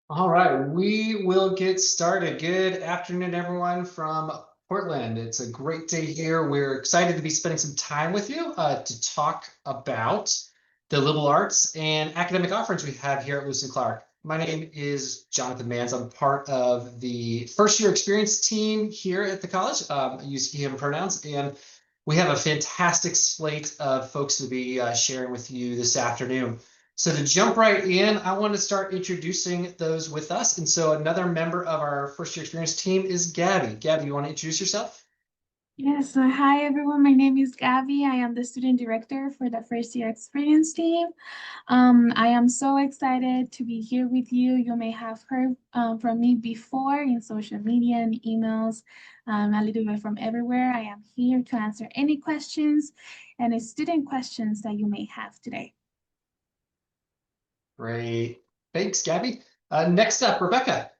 All right, we will get started. Good afternoon, everyone from Portland. It's a great day here. We're excited to be spending some time with you to talk about the liberal arts and academic offerings we have here at Lewis and Clark. My name is Jonathan Mans. I'm part of the first year experience team here at the college. I use he, him pronouns, and we have a fantastic slate of folks to be sharing with you this afternoon. So to jump right in, I want to start introducing those with us. And so another member of our first year experience team is Gabby. Gabby, you want to introduce yourself? Yes, so hi everyone. My name is Gabby. I am the student director for the first year experience team. I am so excited to be here with you. You may have heard from me before in social media and emails, a little bit from everywhere. I am here to answer any questions and student questions that you may have today. Great. Thanks, Gabby. Next up, Rebecca.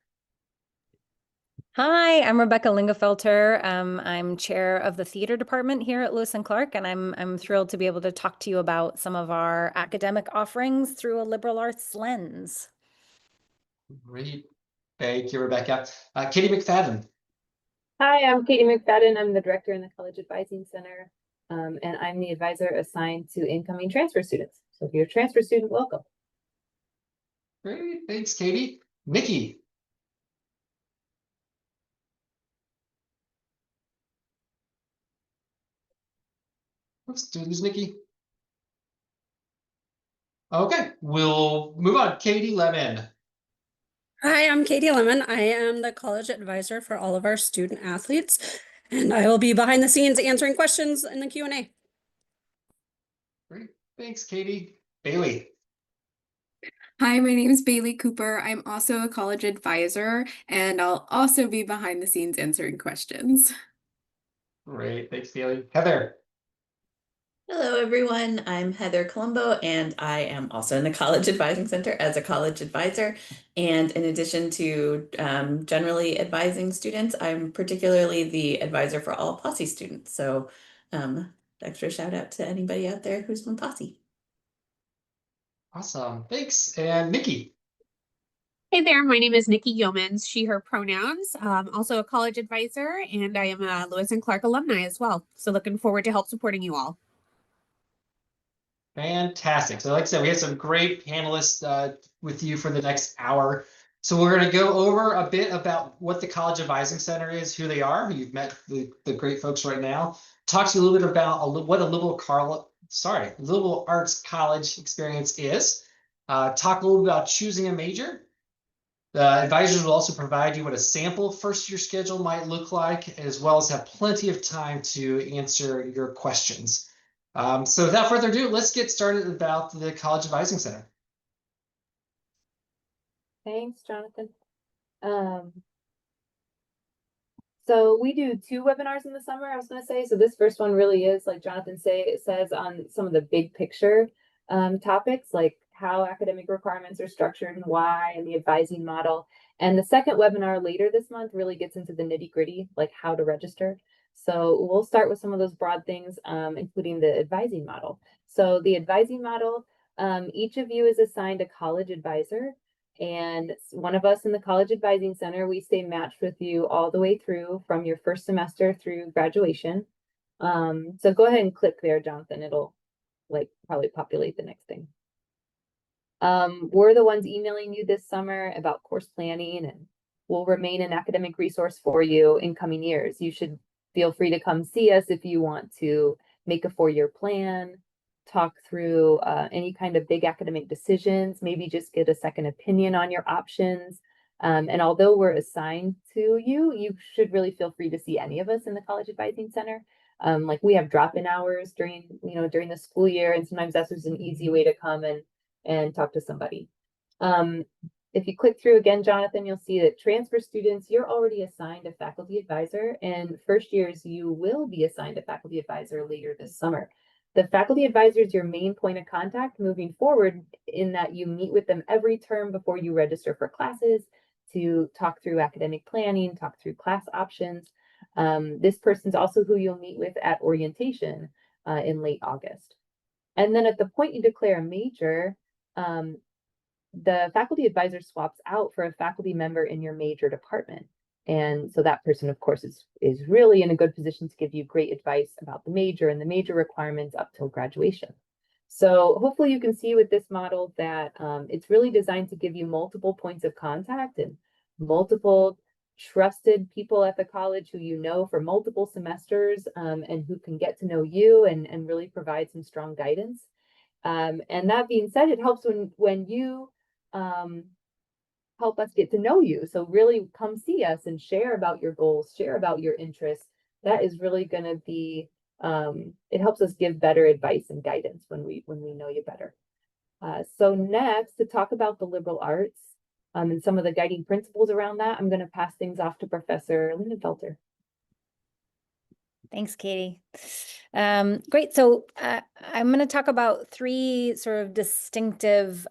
Hi, I'm Rebecca Lingefelter. I'm chair of the theater department here at Lewis and Clark, and I'm thrilled to be able to talk to you about some of our academic offerings through a liberal arts lens. Great. Thank you, Rebecca. Katie McFadden. Hi, I'm Katie McFadden. I'm the director in the College Advising Center, and I'm the advisor assigned to incoming transfer students. So if you're a transfer student, welcome. Great. Thanks, Katie. Nikki. Oops, did we lose Nikki? Okay, we'll move on. Katie Lemon. Hi, I'm Katie Lemon. I am the college advisor for all of our student athletes, and I will be behind the scenes answering questions in the Q&A. Great. Thanks, Katie. Bailey. Hi, my name is Bailey Cooper. I'm also a college advisor, and I'll also be behind the scenes answering questions. Great. Thanks, Bailey. Heather. Hello, everyone. I'm Heather Colombo, and I am also in the College Advising Center as a college advisor. And in addition to generally advising students, I'm particularly the advisor for all Posse students. So extra shout out to anybody out there who's from Posse. Awesome. Thanks. And Nikki. Hey there, my name is Nikki Yeomans, she, her pronouns. Also a college advisor, and I am a Lewis and Clark alumni as well. So looking forward to help supporting you all. Fantastic. So like I said, we have some great panelists with you for the next hour. So we're going to go over a bit about what the College Advising Center is, who they are. You've met the great folks right now. Talk to you a little bit about what a liberal arts college experience is. Talk a little bit about choosing a major. The advisors will also provide you what a sample first year schedule might look like, as well as have plenty of time to answer your questions. So without further ado, let's get started about the College Advising Center. Thanks, Jonathan. So we do 2 webinars in the summer, I was going to say. So this first one really is, like Jonathan says, on some of the big picture topics, like how academic requirements are structured and why, and the advising model. And the second webinar later this month really gets into the nitty-gritty, like how to register. So we'll start with some of those broad things, including the advising model. So the advising model, each of you is assigned a college advisor. And one of us in the College Advising Center, we stay matched with you all the way through from your first semester through graduation. So go ahead and click there, Jonathan. It'll probably populate the next thing. We're the ones emailing you this summer about course planning, and we'll remain an academic resource for you in coming years. You should feel free to come see us if you want to make a 4-year plan, talk through any kind of big academic decisions, maybe just get a second opinion on your options. And although we're assigned to you, you should really feel free to see any of us in the College Advising Center. Like we have drop-in hours during the school year, and sometimes that's just an easy way to come and talk to somebody. If you click through again, Jonathan, you'll see that transfer students, you're already assigned a faculty advisor, and first years, you will be assigned a faculty advisor later this summer. The faculty advisor is your main point of contact moving forward, in that you meet with them every term before you register for classes to talk through academic planning, talk through class options. This person's also who you'll meet with at orientation in late August. And then at the point you declare a major, the faculty advisor swaps out for a faculty member in your major department. And so that person, of course, is really in a good position to give you great advice about the major and the major requirements up till graduation. So hopefully you can see with this model that it's really designed to give you multiple points of contact and multiple trusted people at the college who you know for multiple semesters, and who can get to know you and really provide some strong guidance. And that being said, it helps when you help us get to know you. So really come see us and share about your goals, share about your interests. That is really going to be, it helps us give better advice and guidance when we know you better. So next, to talk about the liberal arts and some of the guiding principles around that, I'm going to pass things off to Professor Lindenfelter. Thanks, Katie. Great. So I'm going to talk about three sort of distinctive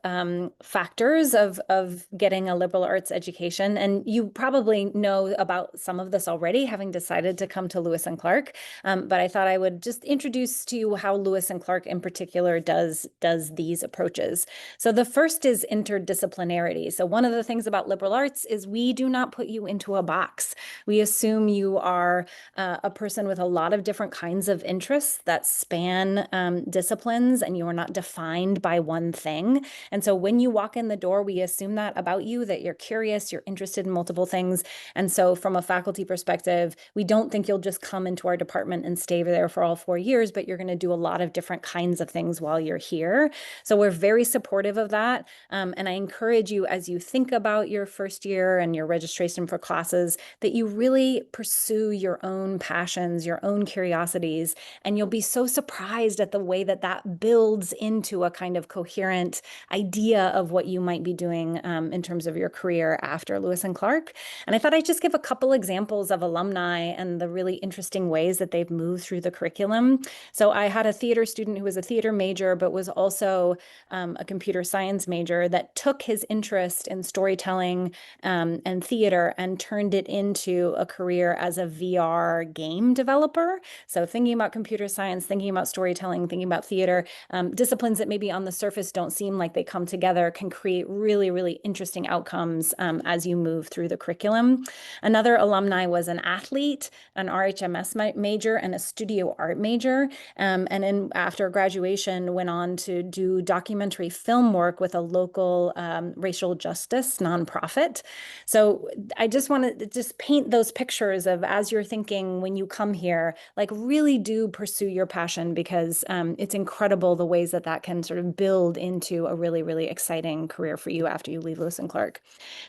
factors of getting a liberal arts education. And you probably know about some of this already, having decided to come to Lewis and Clark. But I thought I would just introduce to you how Lewis and Clark in particular does these approaches. So the first is interdisciplinarity. So one of the things about liberal arts is we do not put you into a box. We assume you are a person with a lot of different kinds of interests that span disciplines, and you are not defined by one thing. And so when you walk in the door, we assume that about you, that you're curious, you're interested in multiple things. And so from a faculty perspective, we don't think you'll just come into our department and stay there for all 4 years, but you're going to do a lot of different kinds of things while you're here. So we're very supportive of that. And I encourage you, as you think about your first year and your registration for classes, that you really pursue your own passions, your own curiosities, and you'll be so surprised at the way that that builds into a kind of coherent idea of what you might be doing in terms of your career after Lewis and Clark. And I thought I'd just give a couple examples of alumni and the really interesting ways that they've moved through the curriculum. So I had a theater student who was a theater major, but was also a computer science major, that took his interest in storytelling and theater and turned it into a career as a VR game developer. So thinking about computer science, thinking about storytelling, thinking about theater, disciplines that maybe on the surface don't seem like they come together can create really, really interesting outcomes as you move through the curriculum. Another alumni was an athlete, an RHMS major, and a studio art major. And then after graduation, went on to do documentary film work with a local racial justice nonprofit. So I just want to just paint those pictures of, as you're thinking when you come here, like really do pursue your passion, because it's incredible the ways that can sort of build into a really, really exciting career for you after you leave Lewis and Clark.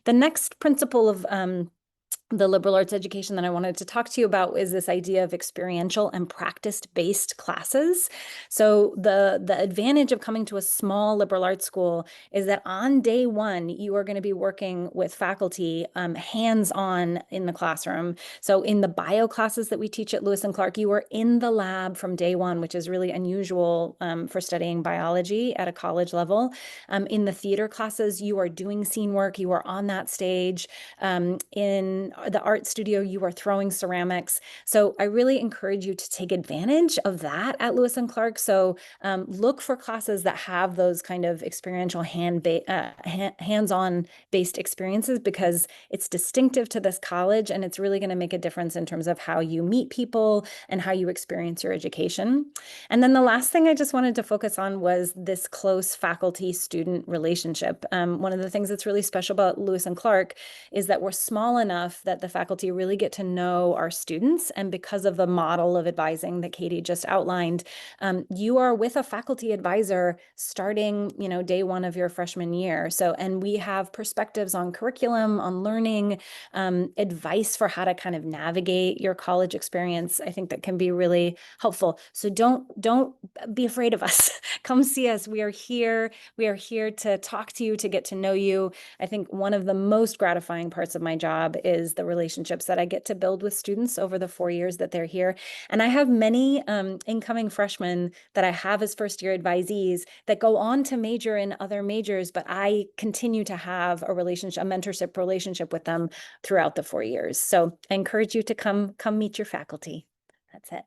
The next principle of the liberal arts education that I wanted to talk to you about is this idea of experiential and practice-based classes. So the advantage of coming to a small liberal arts school is that on day one, you are going to be working with faculty hands-on in the classroom. So in the bio classes that we teach at Lewis and Clark, you are in the lab from day one, which is really unusual for studying biology at a college level. In the theater classes, you are doing scene work, you are on that stage. In the art studio, you are throwing ceramics. So I really encourage you to take advantage of that at Lewis and Clark. So look for classes that have those kind of experiential hands-on based experiences, because it's distinctive to this college, and it's really going to make a difference in terms of how you meet people and how you experience your education. And then the last thing I just wanted to focus on was this close faculty-student relationship. One of the things that's really special about Lewis and Clark is that we're small enough that the faculty really get to know our students. And because of the model of advising that Katie just outlined, you are with a faculty advisor starting, day one of your freshman year. So, and we have perspectives on curriculum, on learning, advice for how to kind of navigate your college experience. I think that can be really helpful. So don't be afraid of us. Come see us. We are here. We are here to talk to you, to get to know you. I think one of the most gratifying parts of my job is the relationships that I get to build with students over the 4 years that they're here. And I have many incoming freshmen that I have as first year advisees that go on to major in other majors, but I continue to have a mentorship relationship with them throughout the 4 years. So I encourage you to come meet your faculty. That's it.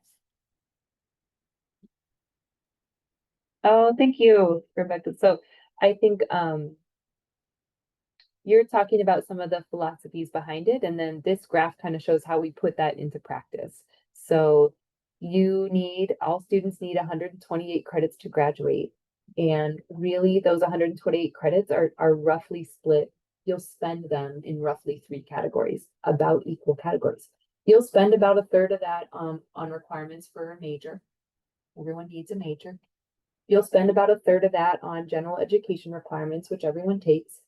Oh, thank you, Rebecca. So I think you're talking about some of the philosophies behind it, and then this graph kind of shows how we put that into practice. So all students need 128 credits to graduate. And really those 128 credits are roughly split. You'll spend them in roughly 3 categories, about equal categories. You'll spend about a third of that on requirements for a major. Everyone needs a major. You'll spend about a third of that on general education requirements, which everyone takes.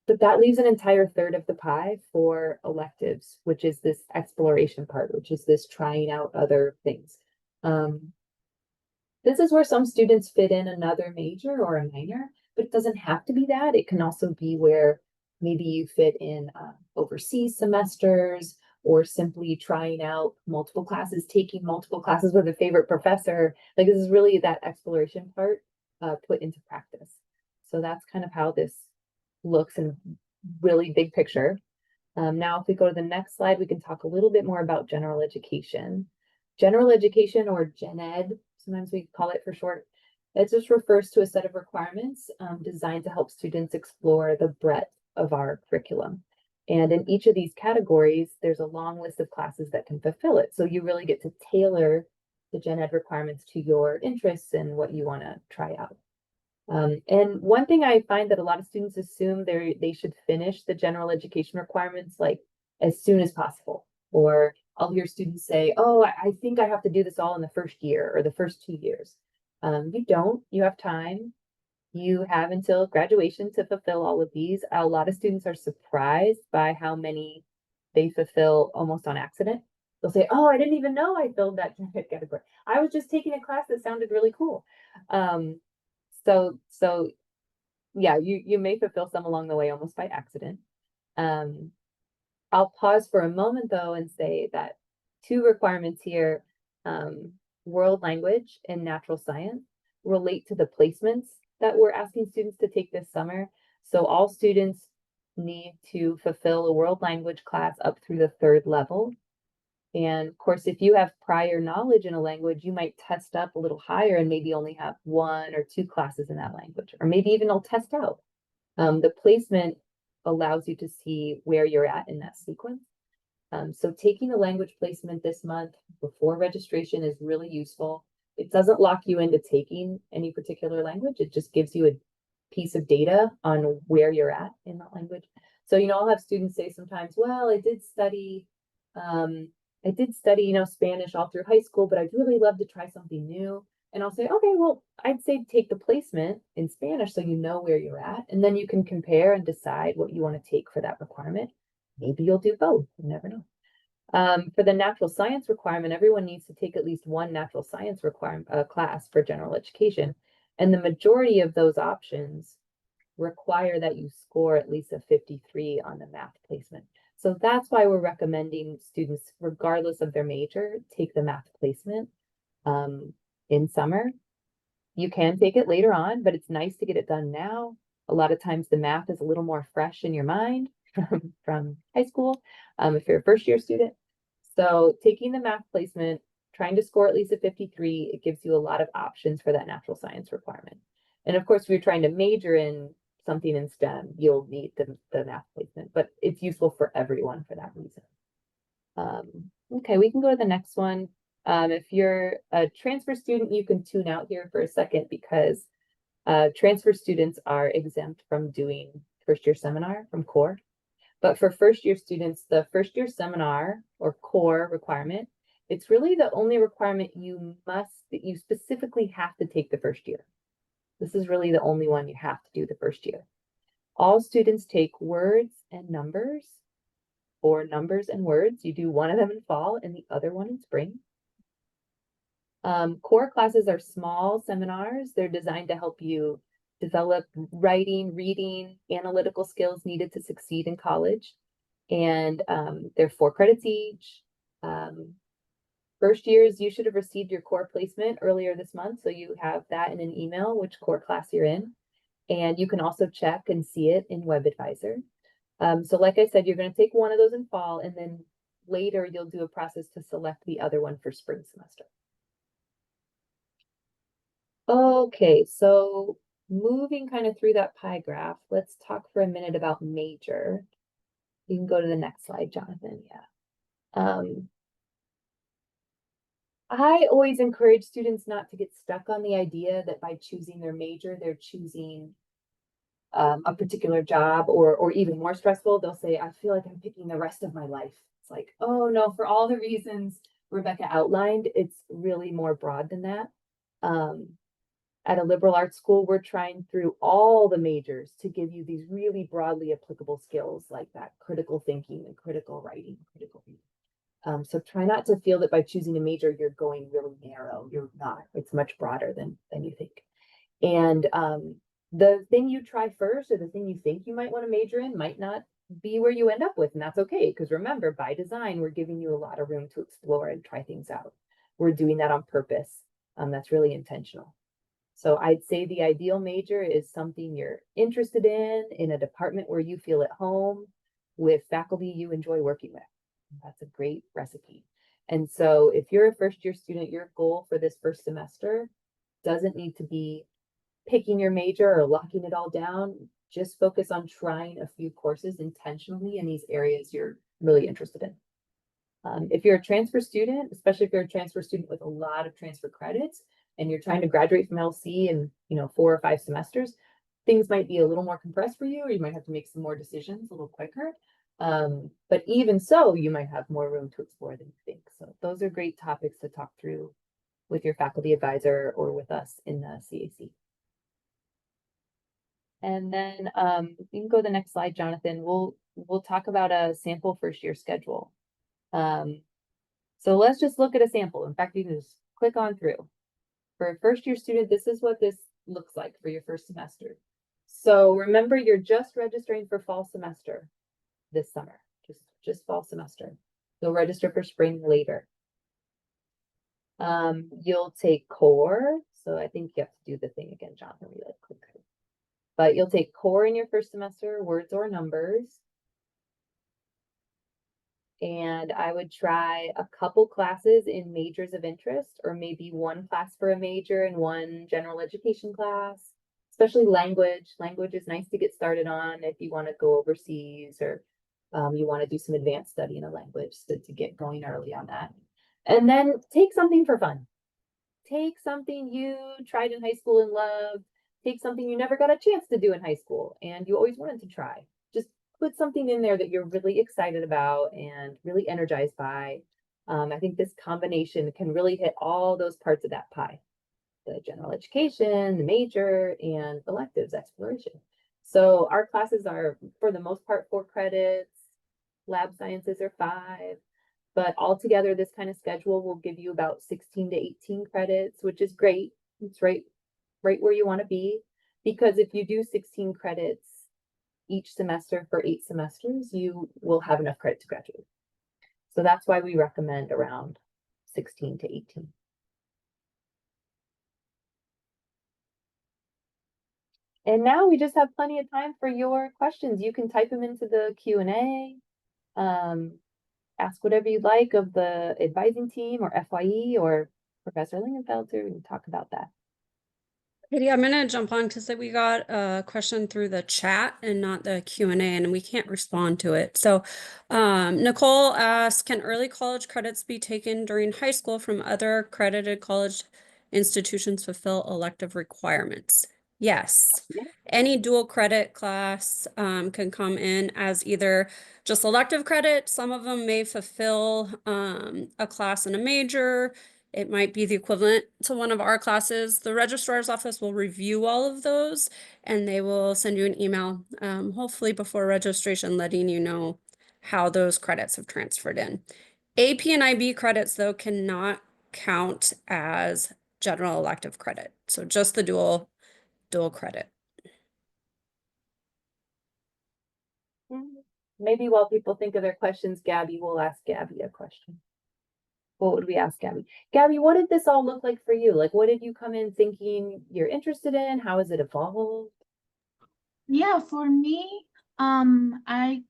But that leaves an entire third of the pie for electives, which is this exploration part, which is this trying out other things. This is where some students fit in another major or a minor, but it doesn't have to be that. It can also be where maybe you fit in overseas semesters, or simply trying out multiple classes, taking multiple classes with a favorite professor. Like, this is really that exploration part put into practice. So that's kind of how this looks in really big picture. Now, if we go to the next slide, we can talk a little bit more about general education. General education, or Gen Ed, sometimes we call it for short. It just refers to a set of requirements designed to help students explore the breadth of our curriculum. And in each of these categories, there's a long list of classes that can fulfill it. So you really get to tailor the Gen Ed requirements to your interests and what you want to try out. And one thing I find that a lot of students assume they should finish the general education requirements like as soon as possible. Or I'll hear students say, oh, I think I have to do this all in the first year or the first 2 years. You don't, you have time. You have until graduation to fulfill all of these. A lot of students are surprised by how many they fulfill almost on accident. They'll say, oh, I didn't even know I filled that category. I was just taking a class that sounded really cool. So yeah, you may fulfill some along the way almost by accident. I'll pause for a moment though and say that 2 requirements here, world language and natural science, relate to the placements that we're asking students to take this summer. So all students need to fulfill a world language class up through the 3rd level. And of course, if you have prior knowledge in a language, you might test up a little higher and maybe only have 1 or 2 classes in that language, or maybe even you'll test out. The placement allows you to see where you're at in that sequence. So taking a language placement this month before registration is really useful. It doesn't lock you into taking any particular language. It just gives you a piece of data on where you're at in that language. So, I'll have students say sometimes, well, I did study, Spanish all through high school, but I'd really love to try something new. And I'll say, okay, well, I'd say take the placement in Spanish so you know where you're at. And then you can compare and decide what you want to take for that requirement. Maybe you'll do both. You never know. For the natural science requirement, everyone needs to take at least 1 natural science class for general education. And the majority of those options require that you score at least a 53 on the math placement. So that's why we're recommending students, regardless of their major, take the math placement in summer. You can take it later on, but it's nice to get it done now. A lot of times the math is a little more fresh in your mind from high school, if you're a first-year student. So taking the math placement, trying to score at least a 53, it gives you a lot of options for that natural science requirement. And of course, if you're trying to major in something in STEM, you'll need the math placement, but it's useful for everyone for that reason. Okay, we can go to the next one. If you're a transfer student, you can tune out here for a second because transfer students are exempt from doing first-year seminar from core. But for first-year students, the first-year seminar or core requirement, it's really the only requirement that you specifically have to take the first year. This is really the only one you have to do the first year. All students take words and numbers, or numbers and words. You do one of them in fall and the other one in spring. Core classes are small seminars. They're designed to help you develop writing, reading, analytical skills needed to succeed in college. And they're 4 credits each. First years, you should have received your core placement earlier this month. So you have that in an email, which core class you're in. And you can also check and see it in WebAdvisor. So like I said, you're going to take one of those in fall, and then later you'll do a process to select the other one for spring semester. Okay, so moving kind of through that pie graph, let's talk for a minute about major. You can go to the next slide, Jonathan. Yeah. I always encourage students not to get stuck on the idea that by choosing their major, they're choosing a particular job, or even more stressful, they'll say, I feel like I'm picking the rest of my life. It's like, oh no, for all the reasons Rebecca outlined, it's really more broad than that. At a liberal arts school, we're trying through all the majors to give you these really broadly applicable skills like that critical thinking and critical writing, critical reading. So try not to feel that by choosing a major, you're going really narrow. You're not. It's much broader than you think. And the thing you try first, or the thing you think you might want to major in, might not be where you end up with. And that's okay. Because remember, by design, we're giving you a lot of room to explore and try things out. We're doing that on purpose. That's really intentional. So I'd say the ideal major is something you're interested in a department where you feel at home, with faculty you enjoy working with. That's a great recipe. And so if you're a first year student, your goal for this first semester doesn't need to be picking your major or locking it all down. Just focus on trying a few courses intentionally in these areas you're really interested in. If you're a transfer student, especially if you're a transfer student with a lot of transfer credits and you're trying to graduate from LC in 4 or 5 semesters, things might be a little more compressed for you, or you might have to make some more decisions a little quicker. But even so, you might have more room to explore than you think. So those are great topics to talk through with your faculty advisor or with us in the CAC. And then you can go to the next slide, Jonathan. We'll talk about a sample first year schedule. So let's just look at a sample. In fact, you can just click on through. For a first year student, this is what this looks like for your first semester. So remember, you're just registering for fall semester this summer, just fall semester. You'll register for spring later. You'll take core. So I think you have to do the thing again, Jonathan. We like click through. But you'll take core in your first semester, words or numbers. And I would try a couple classes in majors of interest, or maybe one class for a major and one general education class, especially language. Language is nice to get started on if you want to go overseas, or you want to do some advanced study in a language, so to get going early on that. And then take something for fun. Take something you tried in high school and loved. Take something you never got a chance to do in high school and you always wanted to try. Just put something in there that you're really excited about and really energized by. I think this combination can really hit all those parts of that pie: the general education, the major, and electives exploration. So our classes are, for the most part, 4 credits. Lab sciences are 5. But altogether, this kind of schedule will give you about 16 to 18 credits, which is great. It's right where you want to be. Because if you do 16 credits each semester for 8 semesters, you will have enough credit to graduate. So that's why we recommend around 16 to 18. And now we just have plenty of time for your questions. You can type them into the Q&A. Ask whatever you'd like of the advising team or FYE or Professor Lingenfelter. We can talk about that. Katie, I'm gonna jump on because we got a question through the chat and not the Q&A, and we can't respond to it. So Nicole asked, can early college credits be taken during high school from other accredited college institutions fulfill elective requirements? Yes. Yeah. Any dual credit class can come in as either just elective credit. Some of them may fulfill a class and a major. It might be the equivalent to one of our classes. The registrar's office will review all of those and they will send you an email, hopefully before registration, letting you know how those credits have transferred in. AP and IB credits, though, cannot count as general elective credit. So just the dual credit. Maybe while people think of their questions, Gabby, will ask Gabby a question. What would we ask Gabby? Gabby, what did this all look like for you? Like, what did you come in thinking you're interested in? How has it evolved? Yeah, for me, I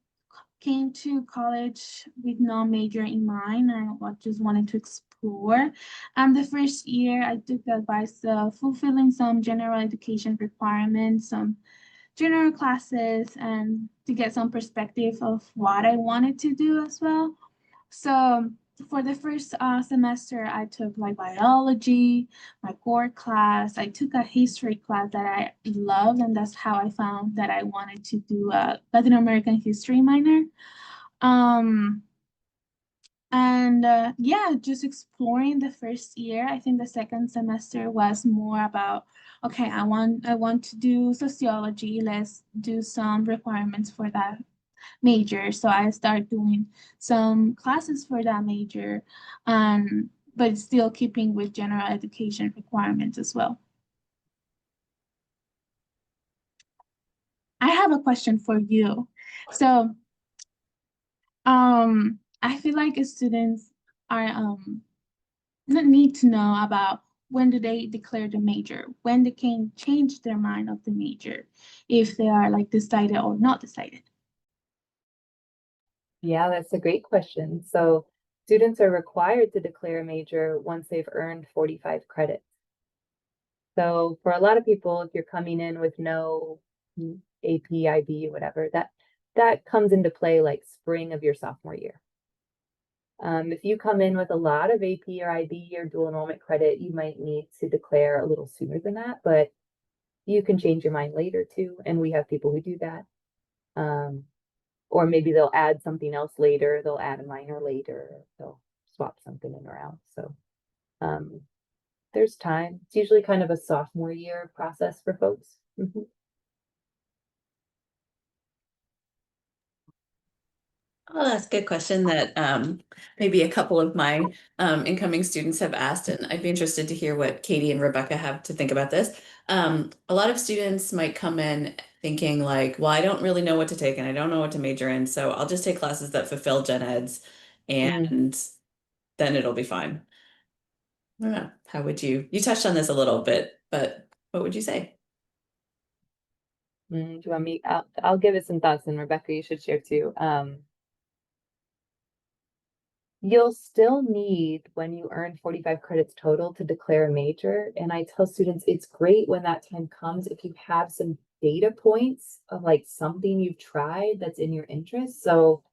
came to college with no major in mind. I just wanted to explore explore. The first year, I took the advice of fulfilling some general education requirements, some general classes, and to get some perspective of what I wanted to do as well. So for the first semester, I took like biology, my core class. I took a history class that I loved, and that's how I found that I wanted to do a Latin American history minor. Yeah, just exploring the first year. I think the second semester was more about, okay, I want to do sociology. Let's do some requirements for that major. So I started doing some classes for that major, but still keeping with general education requirements as well. I have a question for you. So, I feel like students are need to know about when do they declare the major, when they can change their mind of the major, if they are like decided or not decided. Yeah, that's a great question. So students are required to declare a major once they've earned 45 credits. So for a lot of people, if you're coming in with no AP, IB, whatever, that comes into play like spring of your sophomore year. If you come in with a lot of AP or IB or dual enrollment credit, you might need to declare a little sooner than that, but you can change your mind later too. And we have people who do that. Or maybe they'll add something else later. They'll add a minor later. They'll swap something in or out. So there's time. It's usually kind of a sophomore year process for folks. Oh, that's a good question that maybe a couple of my incoming students have asked, and I'd be interested to hear what Katie and Rebecca have to think about this. A lot of students might come in thinking like, well, I don't really know what to take and I don't know what to major in, so I'll just take classes that fulfill gen eds and then it'll be fine. I don't know. How would you touched on this a little bit, but what would you say? Do you want me? I'll give it some thoughts, and Rebecca, you should share too. You'll still need, when you earn 45 credits total, to declare a major. And I tell students it's great when that time comes if you have some data points of like something you've tried that's in your interest. So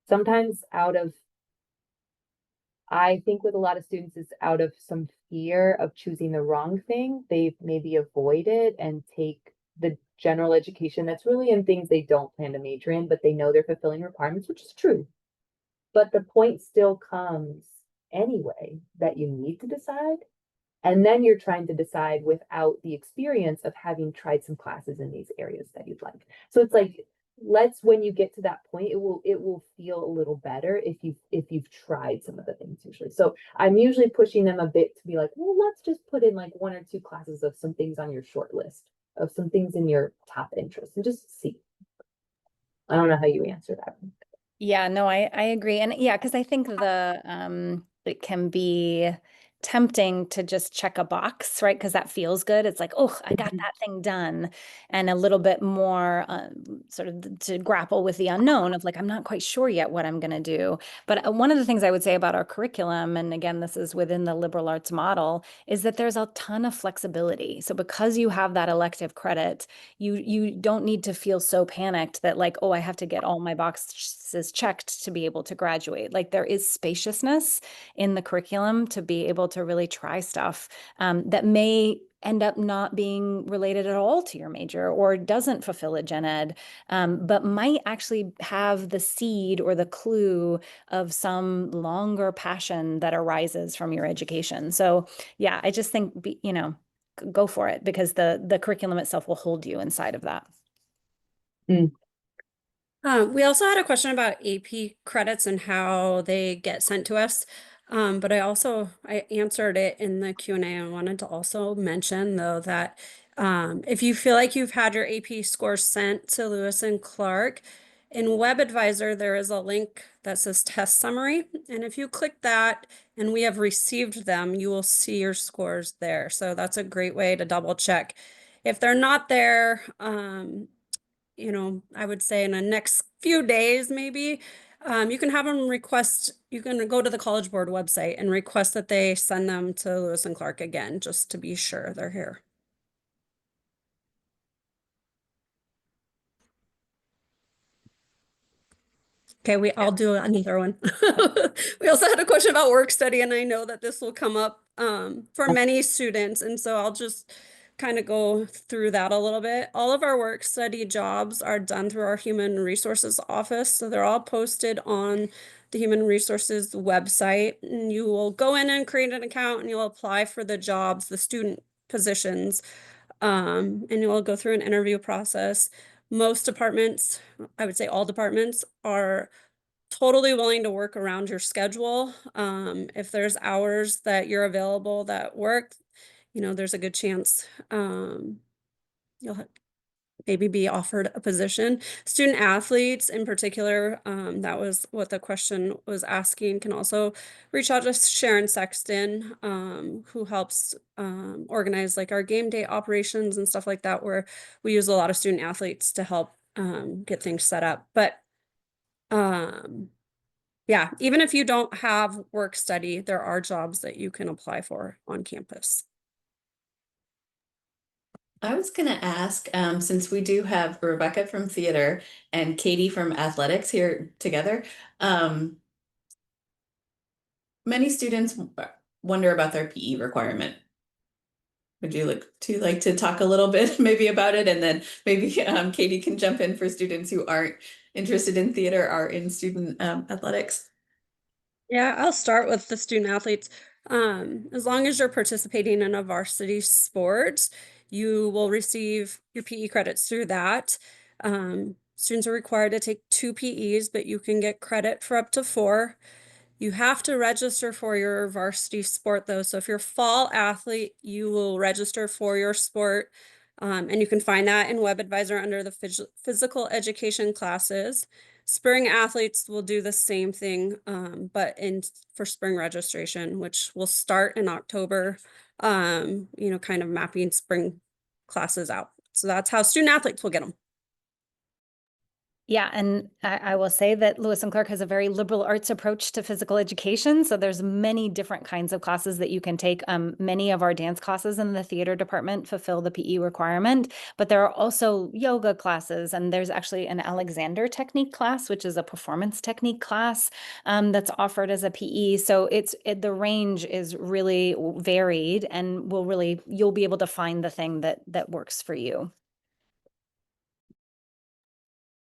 sometimes I think with a lot of students, it's out of some fear of choosing the wrong thing. They maybe avoid it and take the general education that's really in things they don't plan to major in, but they know they're fulfilling requirements, which is true. But the point still comes anyway that you need to decide. And then you're trying to decide without the experience of having tried some classes in these areas that you'd like. So it's like, when you get to that point, it will feel a little better if you've tried some of the things usually. So I'm usually pushing them a bit to be like, well, let's just put in like 1 or 2 classes of some things on your short list of some things in your top interest and just see. I don't know how you answer that. Yeah, no, I agree. And yeah, because I think it can be tempting to just check a box, right? Because that feels good. It's like, oh, I got that thing done. And a little bit more sort of to grapple with the unknown of like, I'm not quite sure yet what I'm going to do. But one of the things I would say about our curriculum, and again, this is within the liberal arts model, is that there's a ton of flexibility. So because you have that elective credit, you don't need to feel so panicked that like, oh, I have to get all my boxes checked to be able to graduate. Like there is spaciousness in the curriculum to be able to really try stuff that may end up not being related at all to your major or doesn't fulfill a gen ed, but might actually have the seed or the clue of some longer passion that arises from your education. So yeah, I just think, go for it because the curriculum itself will hold you inside of that. We also had a question about AP credits and how they get sent to us. But I answered it in the Q&A. I wanted to also mention though that if you feel like you've had your AP scores sent to Lewis and Clark, in WebAdvisor, there is a link that says test summary. And if you click that and we have received them, you will see your scores there. So that's a great way to double check. If they're not there, I would say in the next few days, maybe You can have them request, you can go to the College Board website and request that they send them to Lewis and Clark again, just to be sure they're here. Okay, I'll do another one. We also had a question about work study, and I know that this will come up for many students, and so I'll just kind of go through that a little bit. All of our work study jobs are done through our Human Resources office, so they're all posted on the Human Resources website, and you will go in and create an account, and you'll apply for the jobs, the student positions, and you'll go through an interview process. Most departments, I would say all departments, are totally willing to work around your schedule. If there's hours that you're available that work, there's a good chance you'll maybe be offered a position. Student athletes in particular, that was what the question was asking, can also reach out to Sharon Sexton, who helps organize like our game day operations and stuff like that, where we use a lot of student athletes to help get things set up. But yeah, even if you don't have work study, there are jobs that you can apply for on campus. I was going to ask, since we do have Rebecca from theater and Katie from athletics here together, many students wonder about their PE requirement. Would you like to talk a little bit maybe about it, and then maybe Katie can jump in for students who aren't interested in theater or in student athletics? Yeah, I'll start with the student athletes. As long as you're participating in a varsity sport, you will receive your PE credits through that. Students are required to take 2 PEs, but you can get credit for up to 4. You have to register for your varsity sport though. So if you're a fall athlete, you will register for your sport. And you can find that in WebAdvisor under the physical education classes. Spring athletes will do the same thing, but for spring registration, which will start in October, kind of mapping spring classes out. So that's how student athletes will get them. Yeah, and I will say that Lewis and Clark has a very liberal arts approach to physical education. So there's many different kinds of classes that you can take. Many of our dance classes in the theater department fulfill the PE requirement, but there are also yoga classes, and there's actually an Alexander technique class, which is a performance technique class that's offered as a PE. So the range is really varied, and you'll be able to find the thing that works for you.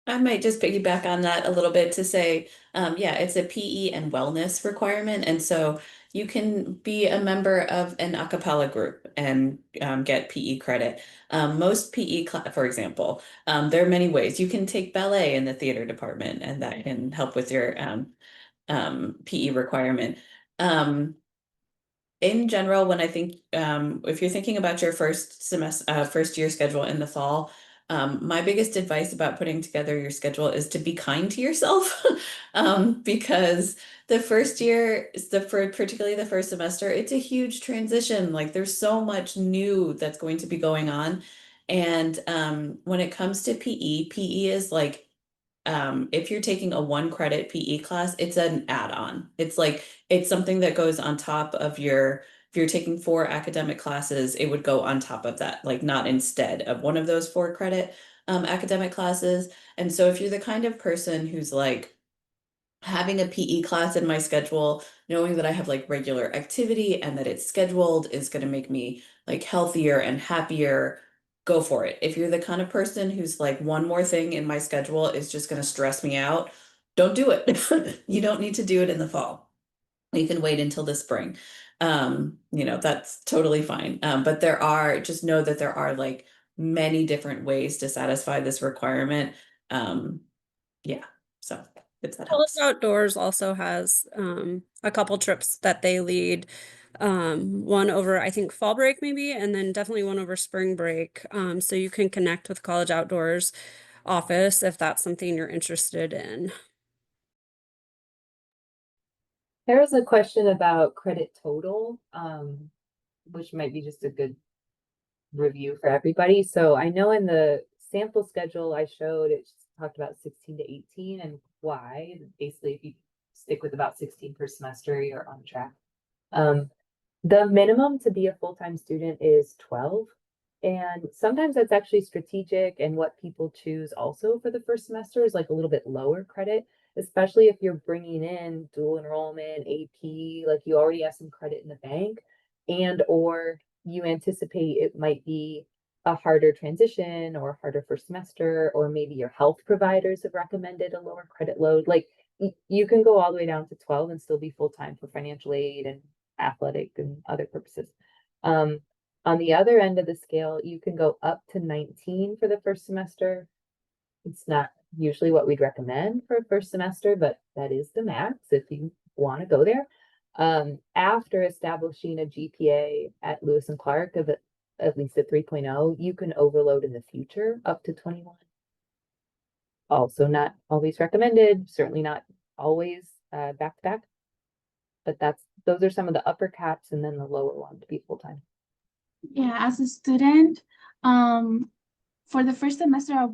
I might just piggyback on that a little bit to say, yeah, it's a PE and wellness requirement. And so you can be a member of an a cappella group and get PE credit. Most PE, for example, there are many ways. You can take ballet in the theater department, and that can help with your PE requirement. In general, when I think, if you're thinking about your first year schedule in the fall, my biggest advice about putting together your schedule is to be kind to yourself, because the first year, particularly the first semester, it's a huge transition. Like there's so much new that's going to be going on. And when it comes to PE is like, if you're taking a 1 credit PE class, it's an add-on. It's something that goes on top of if you're taking 4 academic classes, it would go on top of that, like not instead of one of those 4 credit academic classes. And so if you're the kind of person who's like, having a PE class in my schedule, knowing that I have like regular activity and that it's scheduled is going to make me like healthier and happier, go for it. If you're the kind of person who's like, one more thing in my schedule is just going to stress me out, don't do it. You don't need to do it in the fall. You can wait until the spring. That's totally fine. But just know that there are like many different ways to satisfy this requirement. Yeah, so if that College helps. Outdoors also has a couple trips that they lead. One over, I think, fall break maybe, and then definitely one over spring break. So you can connect with College Outdoors office if that's something you're interested in. There was a question about credit total, which might be just a good review for everybody. So I know in the sample schedule I showed, it talked about 16 to 18, and why. Basically, if you stick with about 16 per semester, you're on track. The minimum to be a full-time student is 12. And sometimes that's actually strategic, and what people choose also for the first semester is like a little bit lower credit, especially if you're bringing in dual enrollment, AP, like you already have some credit in the bank, and or you anticipate it might be a harder transition or harder first semester, or maybe your health providers have recommended a lower credit load. Like you can go all the way down to 12 and still be full-time for financial aid and athletic and other purposes. On the other end of the scale, you can go up to 19 for the first semester. It's not usually what we'd recommend for a first semester, but that is the max if you want to go there. After establishing a GPA at Lewis and Clark of at least a 3.0, you can overload in the future up to 21. Also not always recommended, certainly not always back to back, but those are some of the upper caps and then the lower one to be full-time. Yeah, as a student, for the first semester, I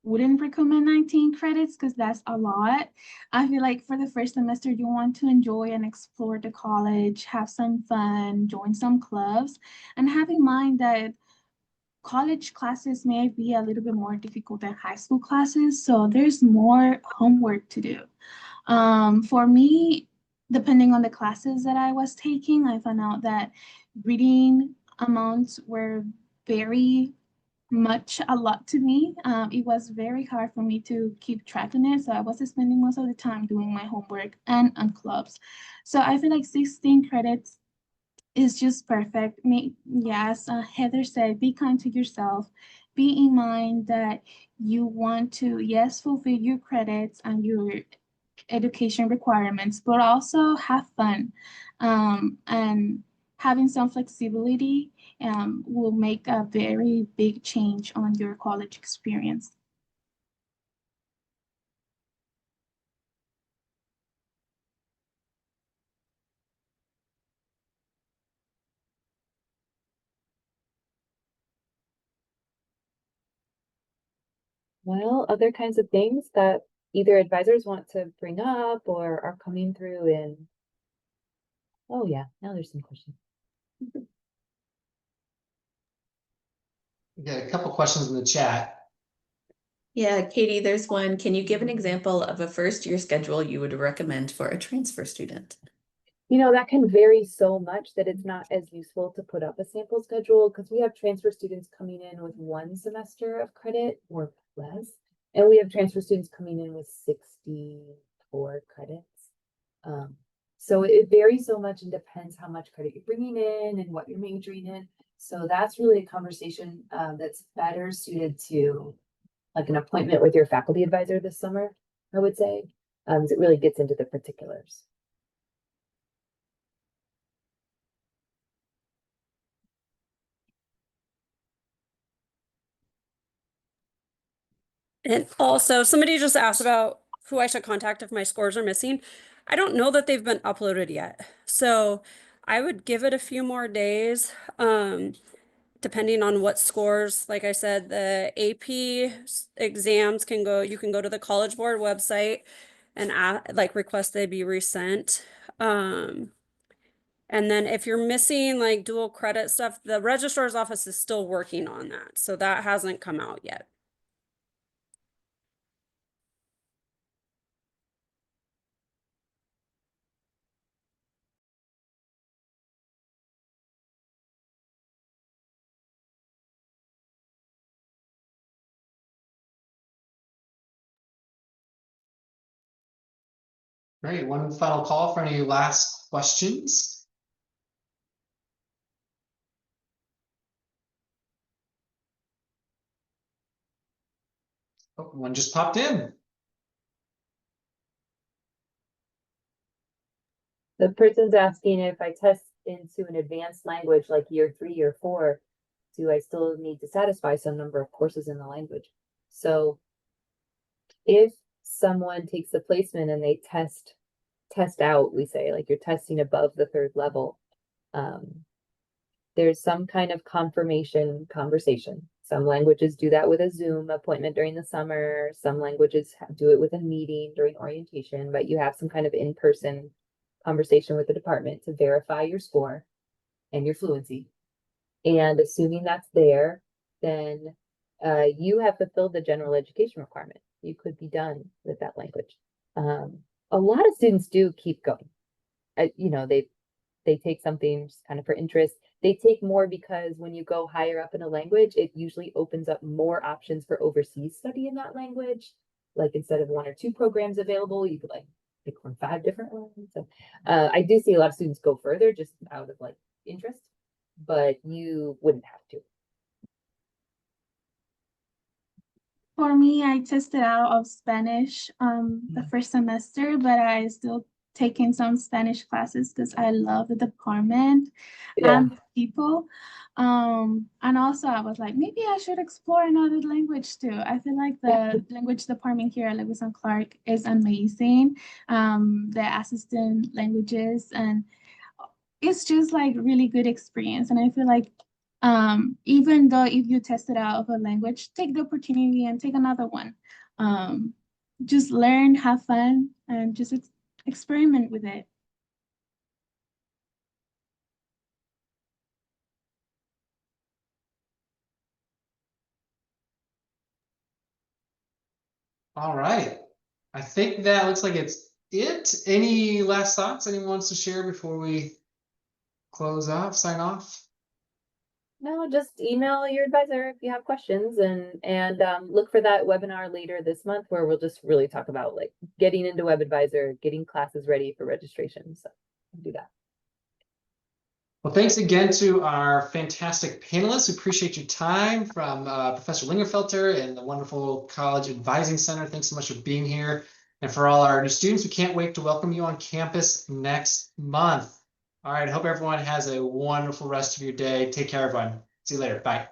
wouldn't recommend 19 credits because that's a lot. I feel like for the first semester, you want to enjoy and explore the college, have some fun, join some clubs, and have in mind that college classes may be a little bit more difficult than high school classes, so there's more homework to do. For me, depending on the classes that I was taking, I found out that reading amounts were very much a lot to me. It was very hard for me to keep track on it, so I was spending most of the time doing my homework and on clubs. So I feel like 16 credits is just perfect. Yes, Heather said, be kind to yourself. Be in mind that you want to, yes, fulfill your credits and your education requirements, but also have fun. And having some flexibility will make a very big change on your college experience. Well, other kinds of things that either advisors want to bring up or are coming through in. Oh yeah, now there's some questions. We got a couple questions in the chat. Yeah, Katie, there's one. Can you give an example of a first-year schedule you would recommend for a transfer student? You know, that can vary so much that it's not as useful to put up a sample schedule because we have transfer students coming in with 1 semester of credit or less, and we have transfer students coming in with 64 credits. So it varies so much and depends how much credit you're bringing in and what you're majoring in. So that's really a conversation that's better suited to like an appointment with your faculty advisor this summer, I would say. It really gets into the particulars. And also, somebody just asked about who I should contact if my scores are missing. I don't know that they've been uploaded yet. So I would give it a few more days, depending on what scores. Like I said, the AP exams you can go to the College Board website and request they be resent. And then if you're missing like dual credit stuff, the registrar's office is still working on that. So that hasn't come out yet. Great. One final call for any last questions. Oh, one just popped in. The person's asking if I test into an advanced language like year 3 or 4, do I still need to satisfy some number of courses in the language? So if someone takes the placement and they test out, we say like you're testing above the 3rd level, there's some kind of confirmation conversation. Some languages do that with a Zoom appointment during the summer. Some languages do it with a meeting during orientation, but you have some kind of in-person conversation with the department to verify your score and your fluency. And assuming that's there, then you have fulfilled the general education requirement. You could be done with that language. A lot of students do keep going. You know, they take something just kind of for interest. They take more because when you go higher up in a language, it usually opens up more options for overseas study in that language. Like instead of 1 or 2 programs available, you could like pick from 5 different ones. So I do see a lot of students go further just out of like interest, but you wouldn't have to. For me, I tested out of Spanish the first semester, but I still taking some Spanish classes because I love the department and the people. And also I was like, maybe I should explore another language too. I feel like the language department here at Lewis and Clark is amazing. The assistant languages, and it's just like really good experience. And I feel like even though if you test it out of a language, take the opportunity and take another one. Just learn, have fun, and just experiment with it. All right. I think that looks like it's it. Any last thoughts anyone wants to share before we close off, sign off? No, just email your advisor if you have questions, and look for that webinar later this month where we'll just really talk about like getting into WebAdvisor, getting classes ready for registration. So do that. Well, thanks again to our fantastic panelists. We appreciate your time, from Professor Lingerfelter and the wonderful College Advising Center. Thanks so much for being here. And for all our new students, we can't wait to welcome you on campus next month. All right, I hope everyone has a wonderful rest of your day. Take care, everyone. See you later. Bye.